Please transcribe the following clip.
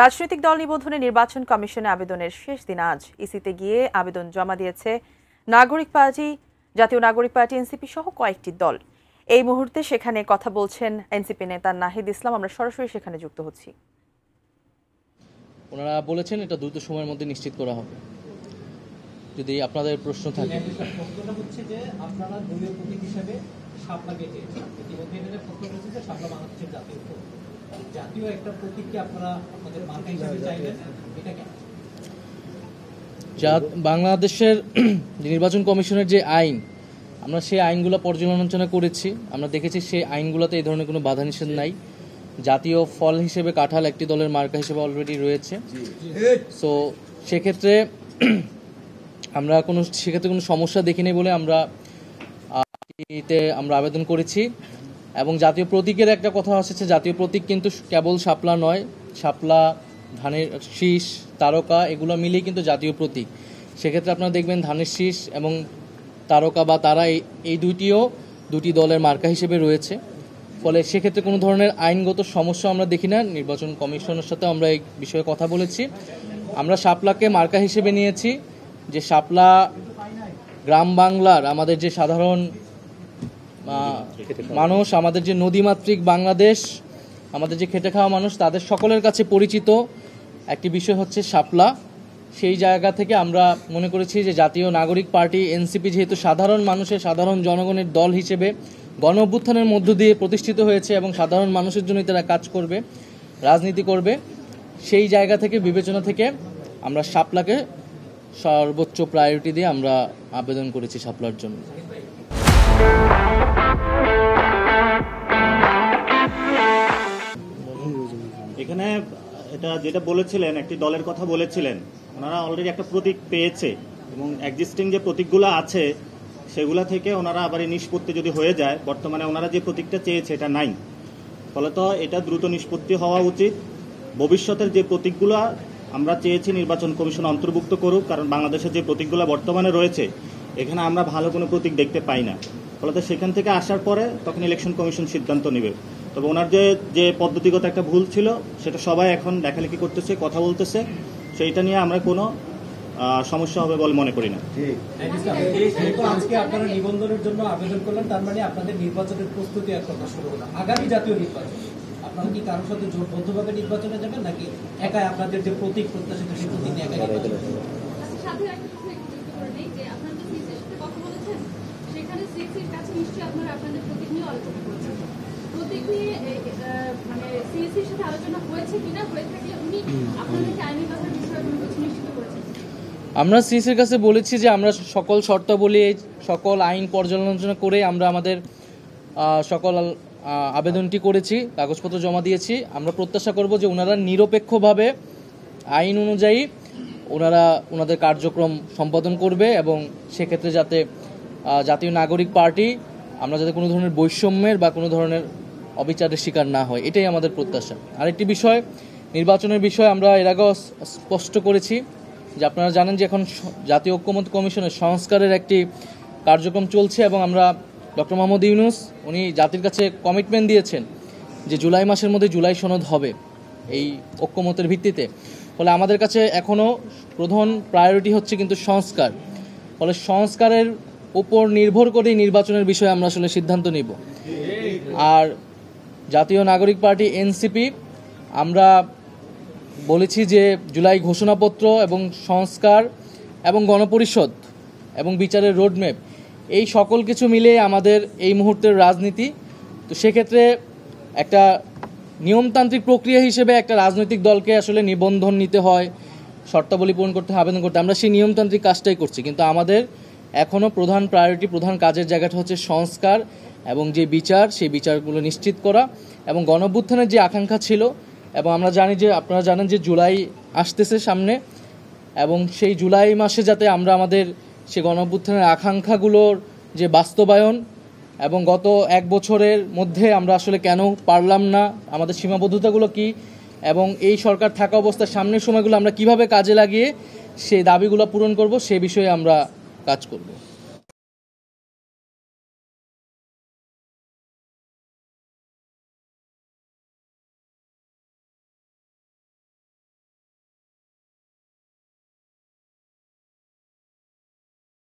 রাজনৈতিক দল নিবন্ধনে নির্বাচন কমিশনে আবেদনের শেষ দিন আজ। ইসিতে গিয়ে আবেদন জমা দিয়েছে জাতীয় নাগরিক পার্টি এনসিপি সহ কয়েকটি দল। এই মুহূর্তে সেখানে কথা বলছেন এনসিপি নেতা নাহিদ ইসলাম। আমরা সরাসরি সেখানে যুক্ত হচ্ছি। ওনারা বলেছেন এটা দ্রুত সময়ের মধ্যে নিশ্চিত করা হবে। যদি আপনাদের প্রশ্ন থাকে, প্রশ্নটা হচ্ছে যে আপনারা দলীয় প্রতীক হিসেবে শাপলাকে চেয়েছেন। ইতিমধ্যে এখানে প্রশ্ন হচ্ছে যে শাপলা বাংলাদেশের জাতীয় একটা প্রতীককে আপনারা আপনাদের মার্কা হিসেবে চাইলেন, এটা কেন? বাংলাদেশের নির্বাচন কমিশনের যে আইন, আমরা সেই আইনগুলো পর্যালোচনা করেছি। আমরা দেখেছি সেই আইনগুলোতে এই ধরনের কোনো বাধা নিষেধ নাই। জাতীয় ফল হিসেবে কাঁঠাল একটি দলের মার্কা হিসেবে অলরেডি রয়েছে। সো সেক্ষেত্রে আমরা সেক্ষেত্রে কোনো সমস্যা দেখিনি বলে আমরা আবেদন করেছি। এবং জাতীয় প্রতীকের একটা কথা আসছে, জাতীয় প্রতীক কিন্তু কেবল শাপলা নয়, শাপলা, ধানের শীষ, তারকা এগুলো মিলেই কিন্তু জাতীয় প্রতীক। সেক্ষেত্রে আপনারা দেখবেন ধানের শীষ এবং তারকা বা তারা এই দুটি দলের মার্কা হিসেবে রয়েছে। ফলে সেক্ষেত্রে কোনো ধরনের আইনগত সমস্যা আমরা দেখি না। নির্বাচন কমিশনের সাথে আমরা এই বিষয়ে কথা বলেছি। আমরা শাপলাকে মার্কা হিসেবে নিয়েছি, যে শাপলা গ্রাম বাংলার আমাদের যে সাধারণ মানুষ, আমাদের যে নদীমাতৃক বাংলাদেশ, আমাদের যে খেটে খাওয়া মানুষ, তাদের সকলের কাছে পরিচিত একটি বিষয় হচ্ছে শাপলা। সেই জায়গা থেকে আমরা মনে করেছি যে জাতীয় নাগরিক পার্টি এনসিপি যেহেতু সাধারণ মানুষের, সাধারণ জনগণের দল হিসেবে গণ অভ্যুত্থানের মধ্য দিয়ে প্রতিষ্ঠিত হয়েছে এবং সাধারণ মানুষের জন্য তারা কাজ করবে, রাজনীতি করবে, সেই জায়গা থেকে বিবেচনা থেকে আমরা শাপলাকে সর্বোচ্চ প্রায়োরিটি দিয়ে আমরা আবেদন করেছি শাপলার জন্য। এখানে এটা যেটা বলেছিলেন, একটি দলের কথা বলেছিলেন, ওনারা অলরেডি একটা প্রতীক পেয়েছে এবং এক্সিস্টিং যে প্রতীকগুলো আছে সেগুলা থেকে ওনারা আবার নিষ্পত্তি যদি হয়ে যায়, বর্তমানে ওনারা যে প্রতীকটা চেয়েছে এটা নাই। ফলত এটা দ্রুত নিষ্পত্তি হওয়া উচিত। ভবিষ্যতের যে প্রতীকগুলো আমরা চেয়েছি নির্বাচন কমিশন অন্তর্ভুক্ত করুক, কারণ বাংলাদেশের যে প্রতীকগুলো বর্তমানে রয়েছে এখানে আমরা ভালো কোনো প্রতীক দেখতে পাই না। ফলত সেখান থেকে আসার পরে তখন ইলেকশন কমিশন সিদ্ধান্ত নেবে। তবে ওনার যে পদ্ধতিগত একটা ভুল ছিল সেটা সবাই এখন লেখালেখি করতেছে, কথা বলতেছে, সেইটা নিয়ে আমরা কোনো সমস্যা হবে বলে মনে করি না। আজকে আপনারা নিবন্ধনের জন্য আবেদন করলেন, তার মানে আপনাদের নির্বাচনের প্রস্তুতি এক কথা শুরু হলো। আগামী জাতীয় নির্বাচন আপনারা কি কারোর সাথে জোটবদ্ধভাবে নির্বাচনে যাবেন, নাকি একাই আপনাদের যে প্রতীক প্রত্যাশিত সেই প্রতীক নিয়ে একাই নির্বাচন? আমরা সিএসির কাছে বলেছি যে আমরা সকল শর্তাবলী, সকল আইন পর্যালোচনা করে আমরা আমাদের সকল আবেদনটি করেছি, কাগজপত্র জমা দিয়েছি। আমরা প্রত্যাশা করব যে ওনারা নিরপেক্ষভাবে আইন অনুযায়ী ওনাদের কার্যক্রম সম্পাদন করবে এবং সেক্ষেত্রে যাতে জাতীয় নাগরিক পার্টি আমরা যাতে কোনো ধরনের বৈষম্যের বা কোনো ধরনের অবিচারের শিকার না হয়, এটাই আমাদের প্রত্যাশা। আরেকটি বিষয়, নির্বাচনের বিষয় আমরা এর আগেও স্পষ্ট করেছি যে আপনারা জানেন যে এখন জাতীয় ঐক্যমত্য কমিশনের সংস্কারের একটি কার্যক্রম চলছে এবং আমরা ডক্টর মোহাম্মদ ইউনূস উনি জাতির কাছে কমিটমেন্ট দিয়েছেন যে জুলাই মাসের মধ্যে জুলাই সনদ হবে এই ঐক্যমতের ভিত্তিতে। ফলে আমাদের কাছে এখনও প্রধান প্রায়োরিটি হচ্ছে কিন্তু সংস্কার। ফলে সংস্কারের উপর নির্ভর করেই নির্বাচনের বিষয়ে আমরা আসলে সিদ্ধান্ত নিব। আর জাতীয় নাগরিক পার্টি এনসিপি আমরা বলেছি যে জুলাই ঘোষণাপত্র এবং সংস্কার এবং গণপরিষদ এবং বিচারের রোডম্যাপ, এই সকল কিছু মিলে আমাদের এই মুহূর্তের রাজনীতি। তো সেক্ষেত্রে একটা নিয়মতান্ত্রিক প্রক্রিয়া হিসেবে একটা রাজনৈতিক দলকে আসলে নিবন্ধন নিতে হয়, শর্তাবলী পূরণ করতে হয়, আবেদন করতে, আমরা সেই নিয়মতান্ত্রিক কাজটাই করছি। কিন্তু আমাদের এখনও প্রধান প্রায়োরিটি, প্রধান কাজের জায়গাটা হচ্ছে সংস্কার এবং যে বিচার, সেই বিচারগুলো নিশ্চিত করা এবং গণঅভ্যুত্থানের যে আকাঙ্ক্ষা ছিল, এবং আমরা জানি যে আপনারা জানেন যে জুলাই আসতেছে সামনে, এবং সেই জুলাই মাসে যাতে আমরা আমাদের সে গণঅভ্যুত্থানের আকাঙ্ক্ষাগুলোর যে বাস্তবায়ন, এবং গত এক বছরের মধ্যে আমরা আসলে কেন পারলাম না, আমাদের সীমাবদ্ধতাগুলো কি, এবং এই সরকার থাকা অবস্থায় সামনের সময়গুলো আমরা কিভাবে কাজে লাগিয়ে সেই দাবিগুলো পূরণ করব, সে বিষয়ে আমরা কাজ করব।